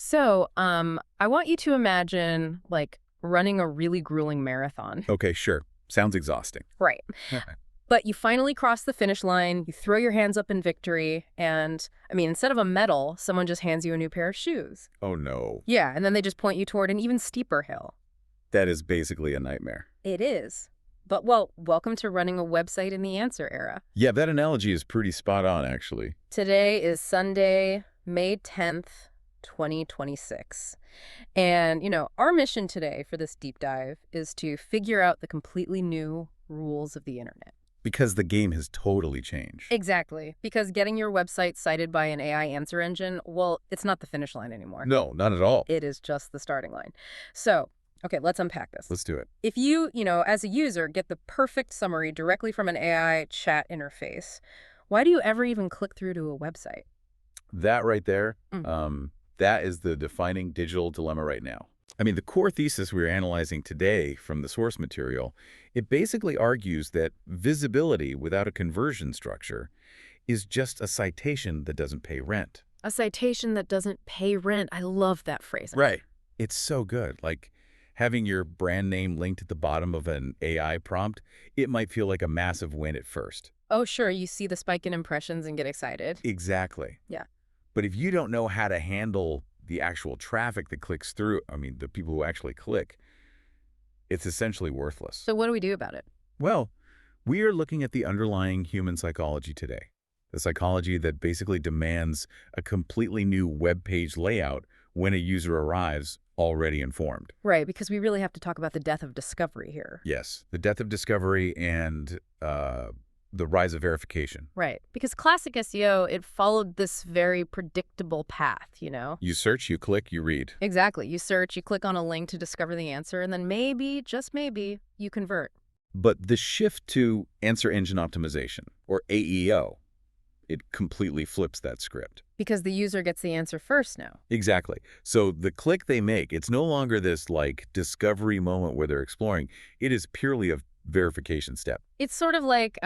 So, I want you to imagine, like, running a really grueling marathon. Okay, sure. Sounds exhausting. Right. But you finally cross the finish line, you throw your hands up in victory, and, I mean, instead of a medal, someone just hands you a new pair of shoes. Oh no. Yeah, and then they just point you toward an even steeper hill. That is basically a nightmare. It is. But, well, welcome to running a website in the answer era. Yeah, that analogy is pretty spot on, actually. Today is Sunday, May 10th, 2026. And, our mission today for this deep dive is to figure out the completely new rules of the internet. Because the game has totally changed. Exactly. Because getting your website cited by an AI answer engine, well, it's not the finish line anymore. No, not at all. It is just the starting line. So, okay, let's unpack this. Let's do it. If you, as a user, get the perfect summary directly from an AI chat interface, why do you ever even click through to a website? That right there, Mm. that is the defining digital dilemma right now. I mean, the core thesis we're analyzing today from the source material, it basically argues that visibility without a conversion structure is just a citation that doesn't pay rent. A citation that doesn't pay rent. I love that phrase. Right. It's so good. Like having your brand name linked at the bottom of an AI prompt, it might feel like a massive win at first. Oh, sure, you see the spike in impressions and get excited. Exactly. Yeah. But if you don't know how to handle the actual traffic that clicks through, the people who actually click, it's essentially worthless. So what do we do about it? Well, we are looking at the underlying human psychology today. The psychology that basically demands a completely new web page layout when a user arrives already informed. Right, because we really have to talk about the death of discovery here. Yes, the death of discovery and the rise of verification. Right, because classic SEO, it followed this very predictable path. You search, you click, you read. Exactly. You search, you click on a link to discover the answer, and then maybe, just maybe, you convert. But the shift to answer engine optimization, or AEO, it completely flips that script. Because the user gets the answer first now. Exactly. So the click they make, it's no longer this like discovery moment where they're exploring. It is purely a verification step. It's sort of like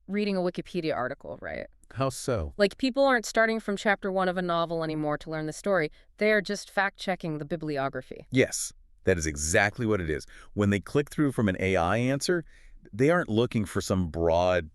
reading a Wikipedia article, right? How so? Like, people aren't starting from chapter 1 of a novel anymore to learn the story. They are just fact-checking the bibliography. Yes, that is exactly what it is. When they click through from an AI answer, they aren't looking for some broad,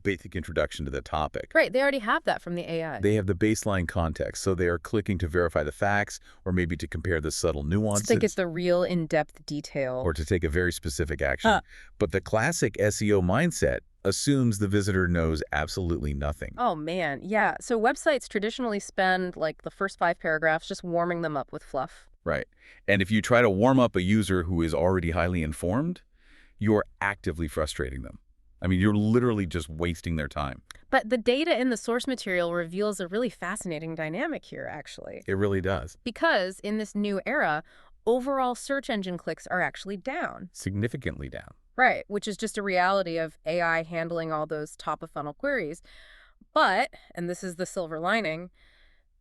basic introduction to the topic. Right, they already have that from the AI. They have the baseline context, so they are clicking to verify the facts or maybe to compare the subtle nuances. To get the real in-depth detail. Or to take a very specific action. But the classic SEO mindset assumes the visitor knows absolutely nothing. Oh, man, yeah. So websites traditionally spend, like, the first 5 paragraphs just warming them up with fluff. Right. And if you try to warm up a user who is already highly informed, you're actively frustrating them. You're literally just wasting their time. But the data in the source material reveals a really fascinating dynamic here, actually. It really does. Because in this new era, overall search engine clicks are actually down. Significantly down. Right, which is just a reality of AI handling all those top-of-funnel queries. But, and this is the silver lining,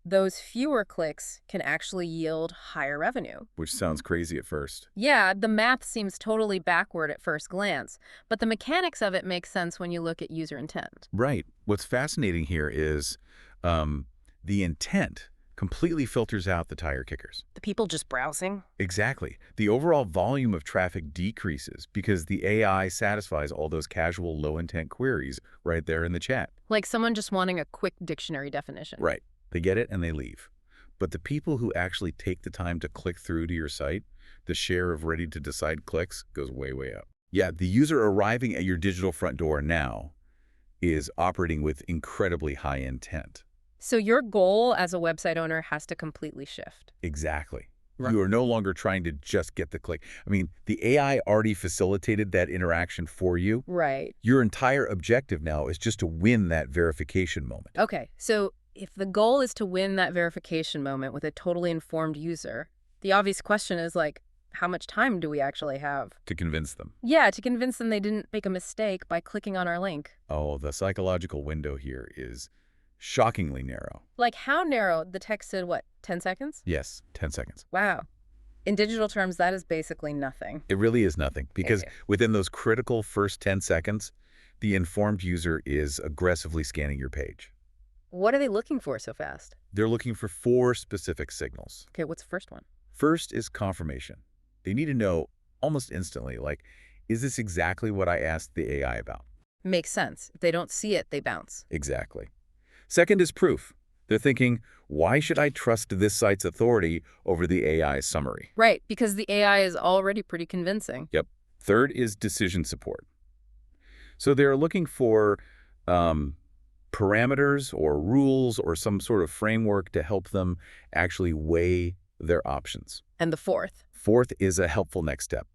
those fewer clicks can actually yield higher revenue. Which sounds crazy at first. Yeah, the math seems totally backward at first glance, but the mechanics of it make sense when you look at user intent. Right. What's fascinating here is the intent completely filters out the tire kickers. The people just browsing? Exactly. The overall volume of traffic decreases because the AI satisfies all those casual low-intent queries right there in the chat. Like someone just wanting a quick dictionary definition. Right. They get it and they leave. But the people who actually take the time to click through to your site, the share of ready-to-decide clicks goes way, way up. Yeah, the user arriving at your digital front door now is operating with incredibly high intent. So your goal as a website owner has to completely shift. Exactly. Right. You are no longer trying to just get the click. The AI already facilitated that interaction for you. Right. Your entire objective now is just to win that verification moment. Okay, so if the goal is to win that verification moment with a totally informed user, the obvious question is, like, how much time do we actually have? To convince them. Yeah, to convince them they didn't make a mistake by clicking on our link. Oh, the psychological window here is shockingly narrow. Like, how narrow? The text said, what, 10 seconds? Yes, 10 seconds. Wow. In digital terms, that is basically nothing. It really is nothing because Okay. within those critical first 10 seconds, the informed user is aggressively scanning your page. What are they looking for so fast? They're looking for 4 specific signals. Okay, what's the first one? First is confirmation. They need to know almost instantly, like, is this exactly what I asked the AI about? Makes sense. If they don't see it, they bounce. Exactly. Second is proof. They're thinking, why should I trust this site's authority over the AI summary? Right, because the AI is already pretty convincing. Yep. Third is decision support. So they're looking for parameters or rules or some sort of framework to help them actually weigh their options. And the fourth? Fourth is a helpful next step.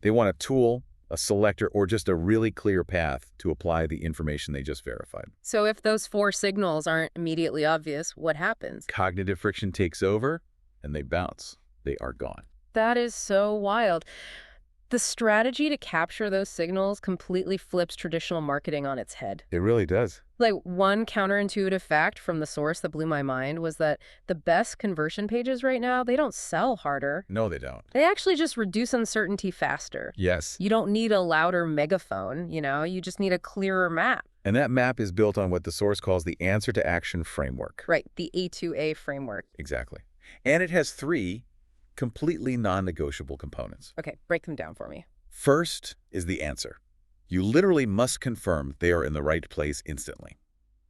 They want a tool, a selector, or just a really clear path to apply the information they just verified. So if those 4 signals aren't immediately obvious, what happens? Cognitive friction takes over, and they bounce. They are gone. That is so wild. The strategy to capture those signals completely flips traditional marketing on its head. It really does. Like, one counterintuitive fact from the source that blew my mind was that the best conversion pages right now, they don't sell harder. No, they don't. They actually just reduce uncertainty faster. Yes. You don't need a louder megaphone, you just need a clearer map. And that map is built on what the source calls the answer to action framework. Right, the A2A framework. Exactly. And it has 3 completely non-negotiable components. Okay, break them down for me. First is the answer. You literally must confirm they are in the right place instantly.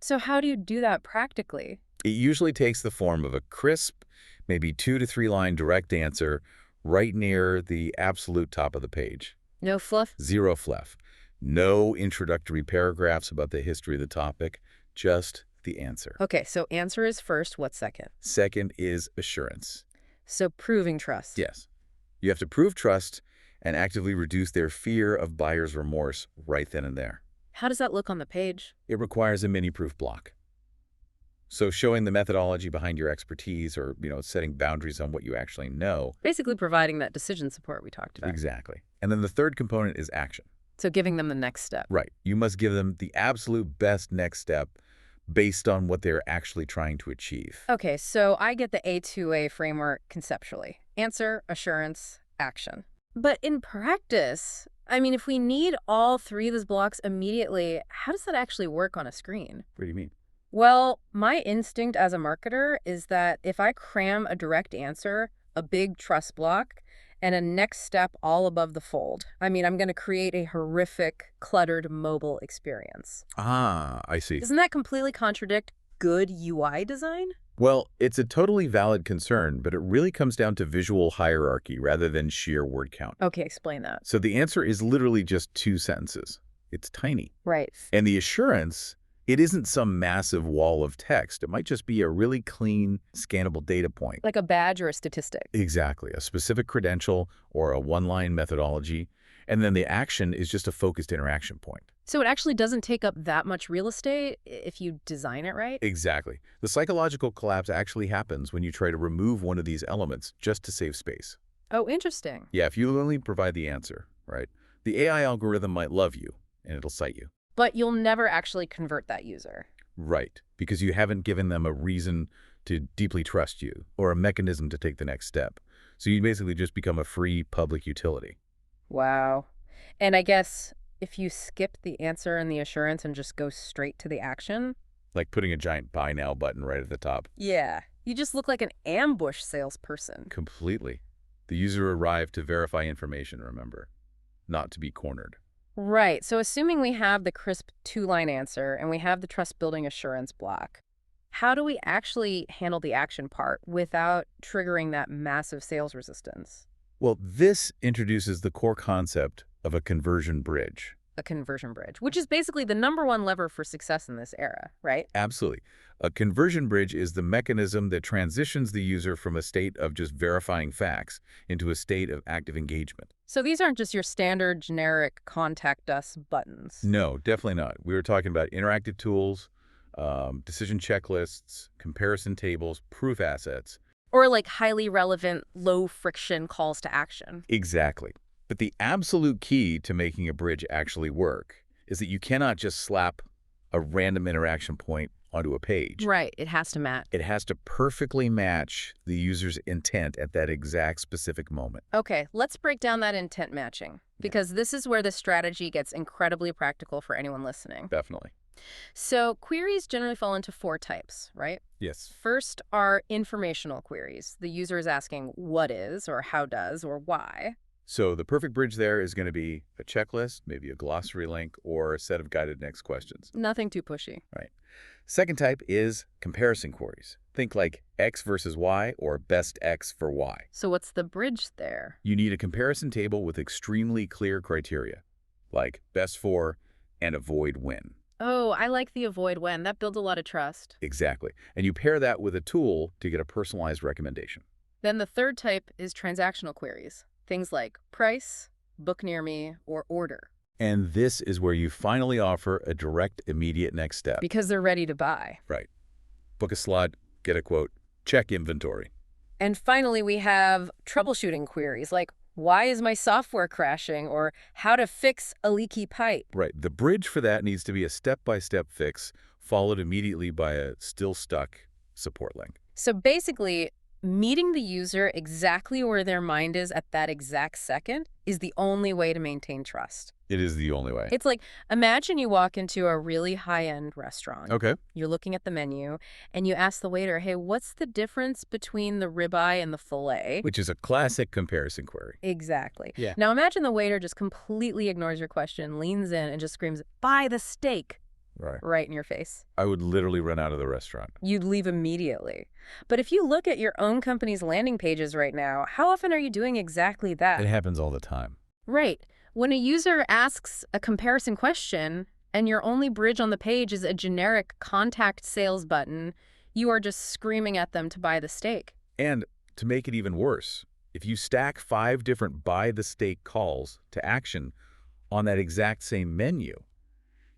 So how do you do that practically? It usually takes the form of a crisp, maybe 2 to 3 line direct answer right near the absolute top of the page. No fluff? Zero fluff. No introductory paragraphs about the history of the topic, just the answer. Okay, so answer is first, what's second? Second is assurance. So proving trust. Yes. You have to prove trust and actively reduce their fear of buyer's remorse right then and there. How does that look on the page? It requires a mini proof block. So showing the methodology behind your expertise or, setting boundaries on what you actually know. Basically providing that decision support we talked about. Exactly. And then the third component is action. So giving them the next step. Right. You must give them the absolute best next step based on what they're actually trying to achieve. Okay, so I get the A2A framework conceptually. Answer, assurance, action. But in practice, if we need all 3 of those blocks immediately, how does that actually work on a screen? What do you mean? Well, my instinct as a marketer is that if I cram a direct answer, a big trust block, and a next step all above the fold, I'm going to create a horrific, cluttered mobile experience. Ah, I see. Doesn't that completely contradict good UI design? Well, it's a totally valid concern, but it really comes down to visual hierarchy rather than sheer word count. Okay, explain that. So the answer is literally just 2 sentences. It's tiny. Right. And the assurance, it isn't some massive wall of text. It might just be a really clean, scannable data point. Like a badge or a statistic. Exactly. A specific credential or a one-line methodology. And then the action is just a focused interaction point. So it actually doesn't take up that much real estate if you design it right? Exactly. The psychological collapse actually happens when you try to remove one of these elements just to save space. Oh, interesting. Yeah, if you only provide the answer, right? The AI algorithm might love you, and it'll cite you. But you'll never actually convert that user. Right, because you haven't given them a reason to deeply trust you or a mechanism to take the next step. So you basically just become a free public utility. Wow. And I guess if you skip the answer and the assurance and just go straight to the action. Like putting a giant buy now button right at the top. Yeah. You just look like an ambush salesperson. Completely. The user arrived to verify information, remember, not to be cornered. Right. So assuming we have the crisp 2-line answer and we have the trust-building assurance block, how do we actually handle the action part without triggering that massive sales resistance? Well, this introduces the core concept of a conversion bridge. A conversion bridge, which is basically the #1 lever for success in this era, right? Absolutely. A conversion bridge is the mechanism that transitions the user from a state of just verifying facts into a state of active engagement. So these aren't just your standard generic contact us buttons. No, definitely not. We were talking about interactive tools, decision checklists, comparison tables, proof assets. Or like highly relevant, low friction calls to action. Exactly. But the absolute key to making a bridge actually work is that you cannot just slap a random interaction point onto a page. Right. It has to match. It has to perfectly match the user's intent at that exact specific moment. Okay, let's break down that intent matching, because this is where the strategy gets incredibly practical for anyone listening. Definitely. So queries generally fall into four types, right? Yes. First are informational queries. The user is asking what is, or how does, or why. So the perfect bridge there is going to be a checklist, maybe a glossary link, or a set of guided next questions. Nothing too pushy. Right. Second type is comparison queries. Think like X versus Y or best X for Y. So what's the bridge there? You need a comparison table with extremely clear criteria, like best for and avoid when. Oh, I like the avoid when. That builds a lot of trust. Exactly. And you pair that with a tool to get a personalized recommendation. Then the third type is transactional queries. Things like price, book near me, or order. And this is where you finally offer a direct, immediate next step. Because they're ready to buy. Right. Book a slot, get a quote, check inventory. And finally, we have troubleshooting queries like, why is my software crashing? Or how to fix a leaky pipe. Right. The bridge for that needs to be a step-by-step fix, followed immediately by a still stuck support link. So basically, meeting the user exactly where their mind is at that exact second is the only way to maintain trust. It is the only way. It's like, imagine you walk into a really high-end restaurant. Okay. You're looking at the menu, and you ask the waiter, hey, what's the difference between the ribeye and the filet? Which is a classic comparison query. Exactly. Yeah. Now imagine the waiter just completely ignores your question, leans in, and just screams, buy the steak, right in your face. I would literally run out of the restaurant. You'd leave immediately. But if you look at your own company's landing pages right now, how often are you doing exactly that? It happens all the time. Right. When a user asks a comparison question and your only bridge on the page is a generic contact sales button, you are just screaming at them to buy the steak. And to make it even worse, if you stack 5 different buy the steak calls to action on that exact same menu,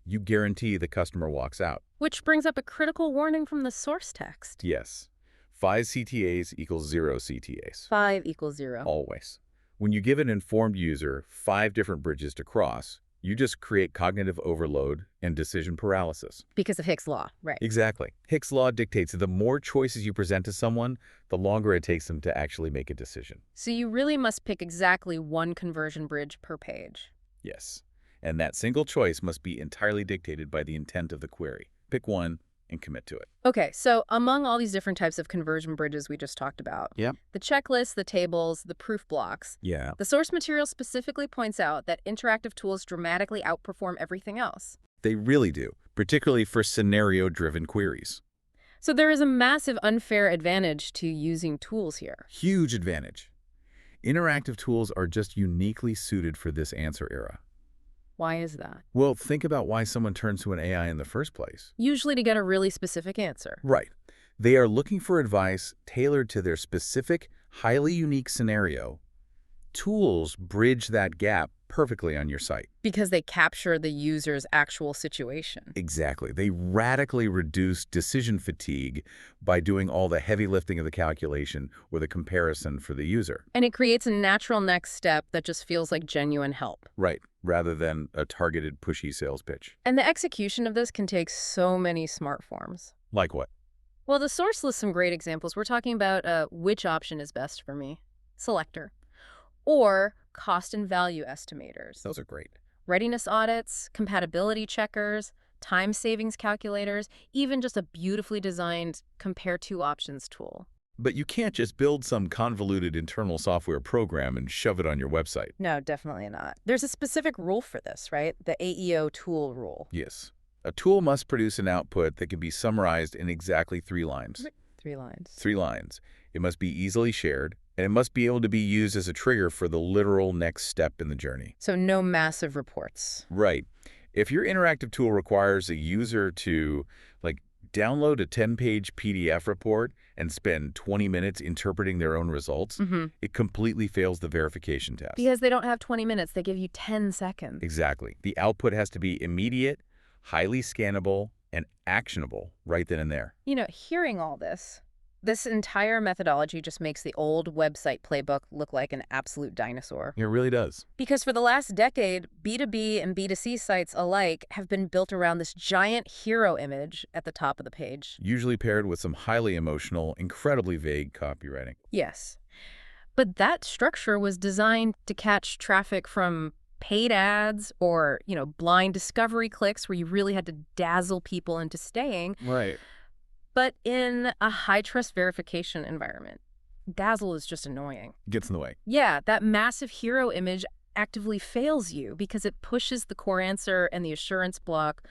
you guarantee the customer walks out. Which brings up a critical warning from the source text. Yes. 5 CTAs equals 0 CTAs. 5 equals 0. Always. When you give an informed user 5 different bridges to cross, you just create cognitive overload and decision paralysis. Because of Hick's law, right. Exactly. Hick's law dictates that the more choices you present to someone, the longer it takes them to actually make a decision. So you really must pick exactly one conversion bridge per page. Yes. And that single choice must be entirely dictated by the intent of the query. Pick one and commit to it. Okay, so among all these different types of conversion bridges we just talked about, the checklists, the tables, the proof blocks, the source material specifically points out that interactive tools dramatically outperform everything else. They really do, particularly for scenario-driven queries. So there is a massive unfair advantage to using tools here. Huge advantage. Interactive tools are just uniquely suited for this answer era. Why is that? Well, think about why someone turns to an AI in the first place. Usually to get a really specific answer. Right. They are looking for advice tailored to their specific, highly unique scenario. Tools bridge that gap perfectly on your site. Because they capture the user's actual situation. Exactly. They radically reduce decision fatigue by doing all the heavy lifting of the calculation or the comparison for the user. And it creates a natural next step that just feels like genuine help. Right, rather than a targeted, pushy sales pitch. And the execution of this can take so many smart forms. Like what? Well, the source lists some great examples. We're talking about which option is best for me, selector, or cost and value estimators. Those are great. Readiness audits, compatibility checkers, time savings calculators, even just a beautifully designed compare two options tool. But you can't just build some convoluted internal software program and shove it on your website. No, definitely not. There's a specific rule for this, right? The AEO tool rule. Yes. A tool must produce an output that can be summarized in exactly 3 lines. 3 lines. 3 lines. It must be easily shared, and it must be able to be used as a trigger for the literal next step in the journey. So no massive reports. Right. If your interactive tool requires a user to, download a 10-page PDF report and spend 20 minutes interpreting their own results, it completely fails the verification test. Because they don't have 20 minutes. They give you 10 seconds. Exactly. The output has to be immediate, highly scannable, and actionable right then and there. You know, hearing all this entire methodology just makes the old website playbook look like an absolute dinosaur. It really does. Because for the last decade, B2B and B2C sites alike have been built around this giant hero image at the top of the page. Usually paired with some highly emotional, incredibly vague copywriting. Yes. But that structure was designed to catch traffic from paid ads or, blind discovery clicks where you really had to dazzle people into staying. Right. But in a high-trust verification environment, dazzle is just annoying. Gets in the way. Yeah, that massive hero image actively fails you because it pushes the core answer and the assurance block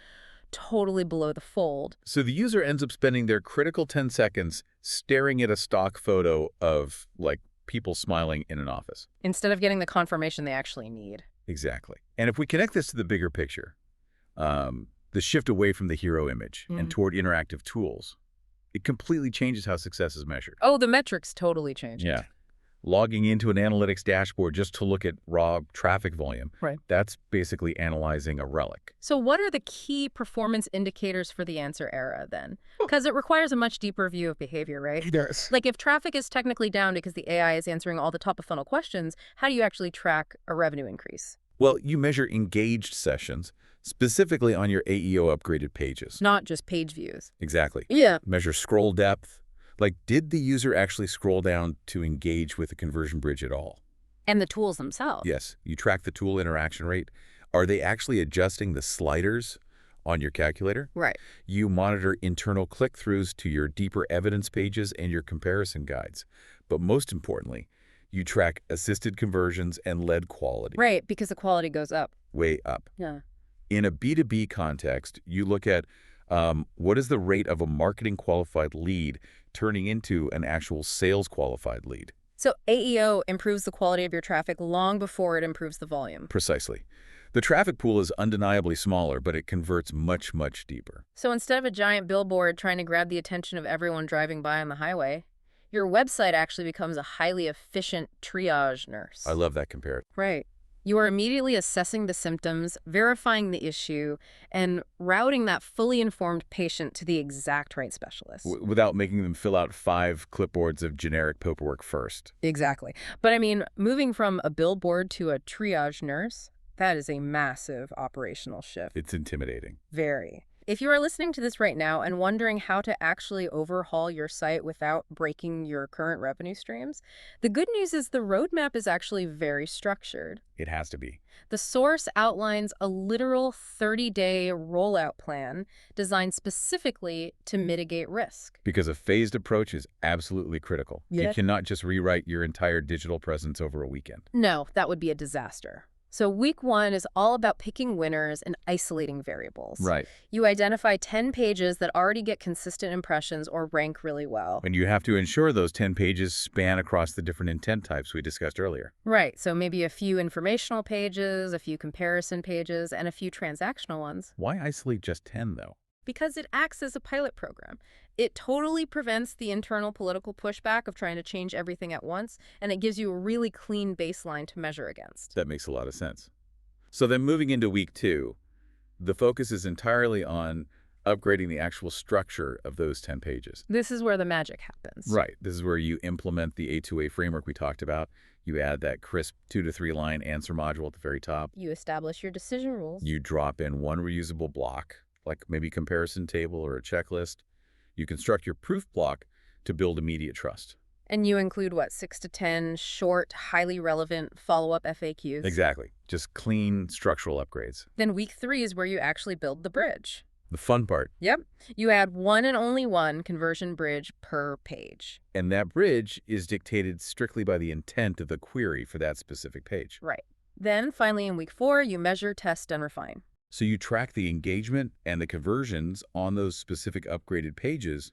totally below the fold. So the user ends up spending their critical 10 seconds staring at a stock photo of, like, people smiling in an office. Instead of getting the confirmation they actually need. Exactly. And if we connect this to the bigger picture, the shift away from the hero image and toward interactive tools, it completely changes how success is measured. Oh, the metrics totally changed. Yeah. Logging into an analytics dashboard just to look at raw traffic volume, Right. that's basically analyzing a relic. So what are the key performance indicators for the answer era then? Because it requires a much deeper view of behavior, right? It does. Like if traffic is technically down because the AI is answering all the top of funnel questions, how do you actually track a revenue increase? Well, you measure engaged sessions, specifically on your AEO upgraded pages. Not just page views. Exactly. Yeah. Measure scroll depth. Like, did the user actually scroll down to engage with the conversion bridge at all? And the tools themselves. Yes. You track the tool interaction rate. Are they actually adjusting the sliders on your calculator? Right. You monitor internal click-throughs to your deeper evidence pages and your comparison guides. But most importantly, you track assisted conversions and lead quality. Right, because the quality goes up. Way up. Yeah. In a B2B context, you look at what is the rate of a marketing qualified lead turning into an actual sales qualified lead. So AEO improves the quality of your traffic long before it improves the volume. Precisely. The traffic pool is undeniably smaller, but it converts much, much deeper. So instead of a giant billboard trying to grab the attention of everyone driving by on the highway, your website actually becomes a highly efficient triage nurse. I love that comparison. Right. You are immediately assessing the symptoms, verifying the issue, and routing that fully informed patient to the exact right specialist. Without making them fill out 5 clipboards of generic paperwork first. Exactly. But I mean, moving from a billboard to a triage nurse, that is a massive operational shift. It's intimidating. Very. If you are listening to this right now and wondering how to actually overhaul your site without breaking your current revenue streams, the good news is the roadmap is actually very structured. It has to be. The source outlines a literal 30-day rollout plan designed specifically to mitigate risk. Because a phased approach is absolutely critical. Yeah. You cannot just rewrite your entire digital presence over a weekend. No, that would be a disaster. So week 1 is all about picking winners and isolating variables. Right. You identify 10 pages that already get consistent impressions or rank really well. And you have to ensure those 10 pages span across the different intent types we discussed earlier. Right, so maybe a few informational pages, a few comparison pages, and a few transactional ones. Why isolate just 10, though? Because it acts as a pilot program. It totally prevents the internal political pushback of trying to change everything at once, and it gives you a really clean baseline to measure against. That makes a lot of sense. So then moving into week 2, the focus is entirely on upgrading the actual structure of those 10 pages. This is where the magic happens. Right. This is where you implement the A2A framework we talked about. You add that crisp 2 to 3 line answer module at the very top. You establish your decision rules. You drop in one reusable block, like maybe comparison table or a checklist. You construct your proof block to build immediate trust. And you include, what, 6 to 10 short, highly relevant follow-up FAQs? Exactly. Just clean structural upgrades. Then week 3 is where you actually build the bridge. The fun part. Yep. You add one and only one conversion bridge per page. And that bridge is dictated strictly by the intent of the query for that specific page. Right. Then, finally, in week 4, you measure, test, and refine. So you track the engagement and the conversions on those specific upgraded pages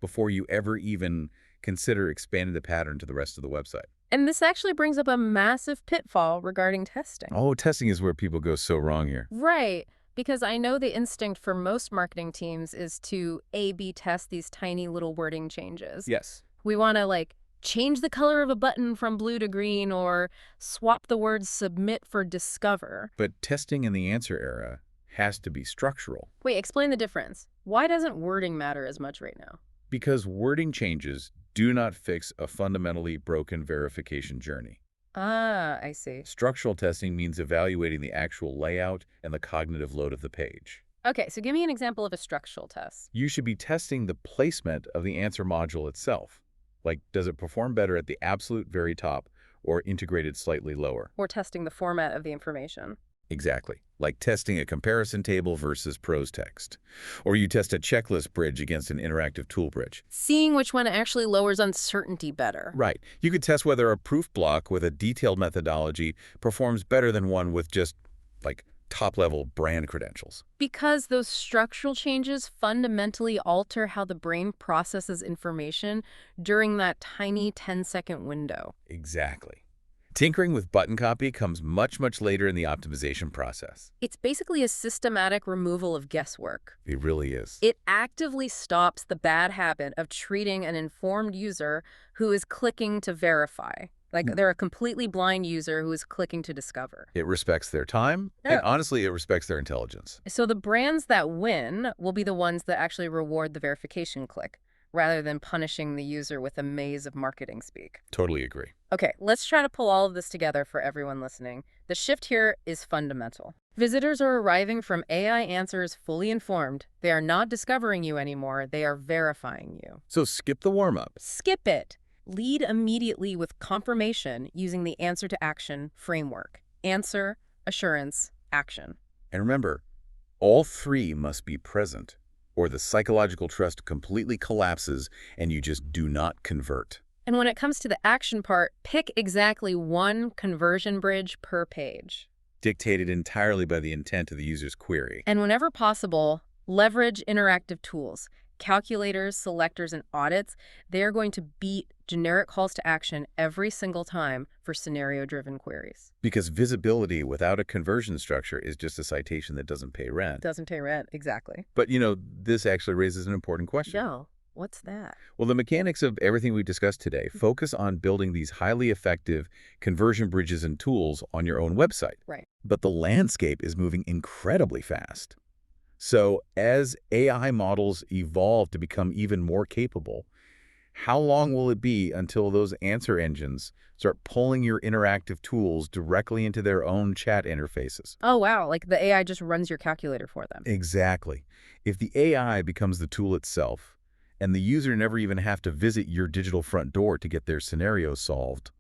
before you ever even consider expanding the pattern to the rest of the website. And this actually brings up a massive pitfall regarding testing. Oh, testing is where people go so wrong here. Right. Because I know the instinct for most marketing teams is to A/B test these tiny little wording changes. Yes. We want to, change the color of a button from blue to green or swap the word submit for discover. But testing in the answer era has to be structural. Wait, explain the difference. Why doesn't wording matter as much right now? Because wording changes do not fix a fundamentally broken verification journey. Ah, I see. Structural testing means evaluating the actual layout and the cognitive load of the page. Okay, so give me an example of a structural test. You should be testing the placement of the answer module itself. Like, does it perform better at the absolute very top or integrated slightly lower. Or testing the format of the information. Exactly. Like testing a comparison table versus prose text. Or you test a checklist bridge against an interactive tool bridge. Seeing which one actually lowers uncertainty better. Right. You could test whether a proof block with a detailed methodology performs better than one with just, like, top-level brand credentials. Because those structural changes fundamentally alter how the brain processes information during that tiny 10-second window. Exactly. Tinkering with button copy comes much, much later in the optimization process. It's basically a systematic removal of guesswork. It really is. It actively stops the bad habit of treating an informed user who is clicking to verify. Like they're a completely blind user who is clicking to discover. It respects their time, and honestly, it respects their intelligence. So the brands that win will be the ones that actually reward the verification click, rather than punishing the user with a maze of marketing speak. Totally agree. Okay, let's try to pull all of this together for everyone listening. The shift here is fundamental. Visitors are arriving from AI answers fully informed. They are not discovering you anymore. They are verifying you. So skip the warm-up. Skip it. Lead immediately with confirmation using the answer to action framework. Answer, assurance, action. And remember, all three must be present, or the psychological trust completely collapses and you just do not convert. And when it comes to the action part, pick exactly one conversion bridge per page. Dictated entirely by the intent of the user's query. And whenever possible, leverage interactive tools. Calculators, selectors, and audits, they are going to beat generic calls to action every single time for scenario-driven queries. Because visibility without a conversion structure is just a citation that doesn't pay rent. Doesn't pay rent, exactly. But, this actually raises an important question. No, what's that? Well, the mechanics of everything we discussed today focus on building these highly effective conversion bridges and tools on your own website. Right. But the landscape is moving incredibly fast. So as AI models evolve to become even more capable, how long will it be until those answer engines start pulling your interactive tools directly into their own chat interfaces? Oh, wow, like the AI just runs your calculator for them. Exactly. If the AI becomes the tool itself, and the user never even have to visit your digital front door to get their scenario solved,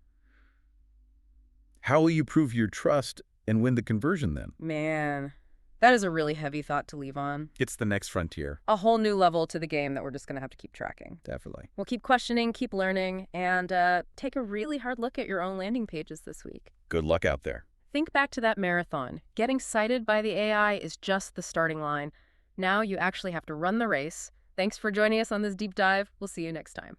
how will you prove your trust and win the conversion then? Man, that is a really heavy thought to leave on. It's the next frontier. A whole new level to the game that we're just going to have to keep tracking. Definitely. We'll keep questioning, keep learning, and take a really hard look at your own landing pages this week. Good luck out there. Think back to that marathon. Getting cited by the AI is just the starting line. Now you actually have to run the race. Thanks for joining us on this deep dive. We'll see you next time.